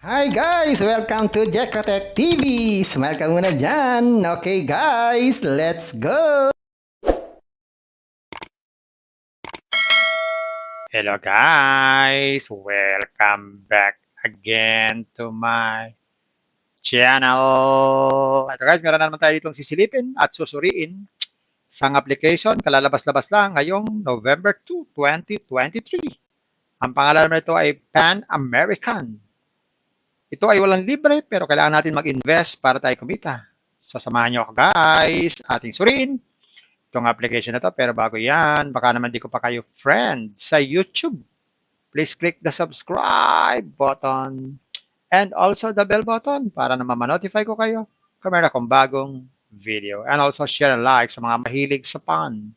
Hi guys! Welcome to Jekotech TV! Smile ka muna dyan! Okay guys, let's go! Hello guys! Welcome back again to my channel! Ito guys, meron na naman tayo ditong sisilipin at susuriin. Isang application, kalalabas-labas lang ngayong November 2, 2023. Ang pangalan naman ito ay Pan American. Ito ay walang libre pero kailangan natin mag-invest para tayo kumita. So samahan nyo ako guys, ating suriin itong application na to. Pero bago yan, baka naman di ko pa kayo friend sa YouTube. Please click the subscribe button and also the bell button para naman ma-notify ko kayo kung meron akong bagong video. And also share and like sa mga mahilig sa pan,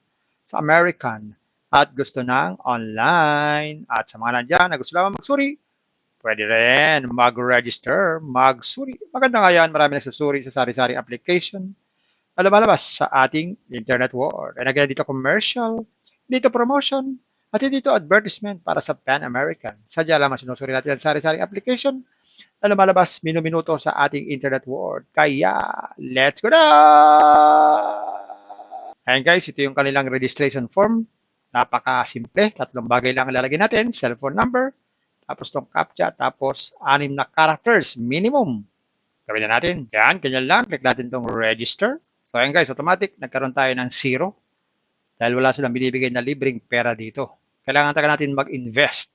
sa American, at gusto ng online. At sa mga nandyan na gusto lang magsuri, pwede rin mag-register, magsuri. Maganda nga yan, marami nagsusuri sa sari-sari application na lumalabas sa ating internet world. And again, dito commercial, dito promotion, at dito advertisement para sa Pan American. Sadya lamang sinusuri natin ang sari-sari application na lumalabas minu-minuto sa ating internet world. Kaya, let's go na! Ayan guys, ito yung kanilang registration form. Napaka-simple. Tatlong bagay lang ilalagay natin. Cellphone number, tapos itong CAPTCHA, tapos 6 na characters minimum. Gawin na natin. Yan, ganyan lang. Click natin itong register. So ayan guys, automatic. Nagkaroon tayo ng 0. Dahil wala silang binibigay na libreng pera dito. Kailangan taga natin mag-invest.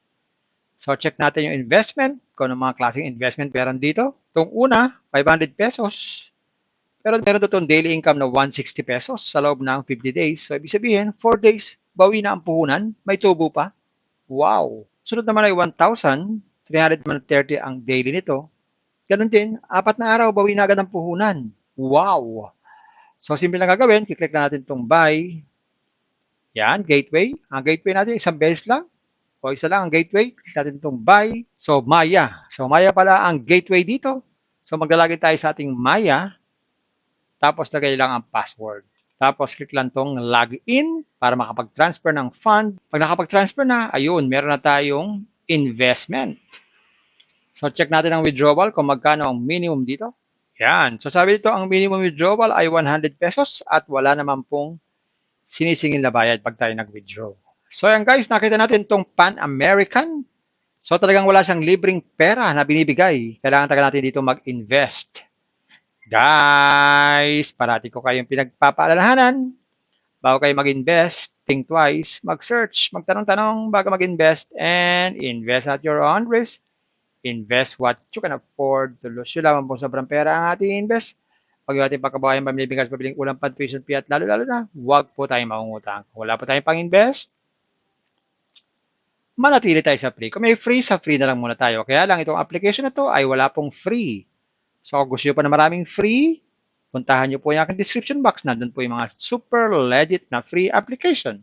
So check natin yung investment. Kung ano mga klaseng investment meron dito. Itong una, 500 pesos. Pero meron itong daily income na 160 pesos sa loob ng 50 days. So ibig sabihin, 4 days, bawi na ang puhunan. May tubo pa. Wow! Sunod naman ay 1,330 ang daily nito. Ganun din, 4 na araw, bawi na agad ang puhunan. Wow! So, simple lang gagawin. Kiklik na natin itong buy. Yan, gateway. Ang gateway natin, isang beses lang. O isa lang ang gateway. Klik natin itong buy. So, Maya. So, Maya pala ang gateway dito. So, maglalagay tayo sa ating Maya. Tapos, lagay lang ang password. Tapos, click lang itong login para makapag-transfer ng fund. Pag nakapag-transfer na, ayun, meron na tayong investment. So, check natin ang withdrawal kung magkano ang minimum dito. Yan. So, sabi dito, ang minimum withdrawal ay 100 pesos at wala naman pong sinisingil na bayad pag tayo nag-withdraw. So, yan guys, nakita natin itong Pan American. So, talagang wala siyang libreng pera na binibigay. Kailangan taga natin dito mag-invest. Guys, parati ko kayong pinagpapaalalahanan. Bago kayo mag-invest, think twice, mag-search, magtanong-tanong bago mag-invest, and invest at your own risk. Invest what you can afford to lose. Yun lamang po sobrang pera ang ating invest. Pag yung ating pagkabayan, pamilibigas, pabiling ulang, tuition fee, at lalo-lalo na, huwag po tayong mangungutang. Kung wala po tayong pang-invest, manatili tayo sa free. Kung may free, sa free na lang muna tayo. Kaya lang, itong application na to ay wala pong free. So, kung gusto nyo pa na maraming free, puntahan nyo po yung aking description box. Nandun po yung mga super legit na free application.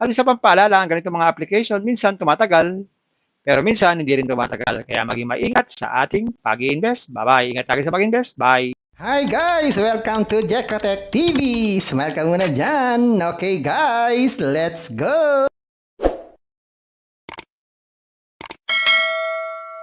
At isa pang paalala, ang ganitong mga application, minsan tumatagal, pero minsan hindi rin tumatagal. Kaya maging maingat sa ating pag-i-invest. Bye-bye. Ingat lagi sa pag-invest. Bye. Hi guys! Welcome to Jekotech TV! Smile ka muna dyan! Okay guys, let's go!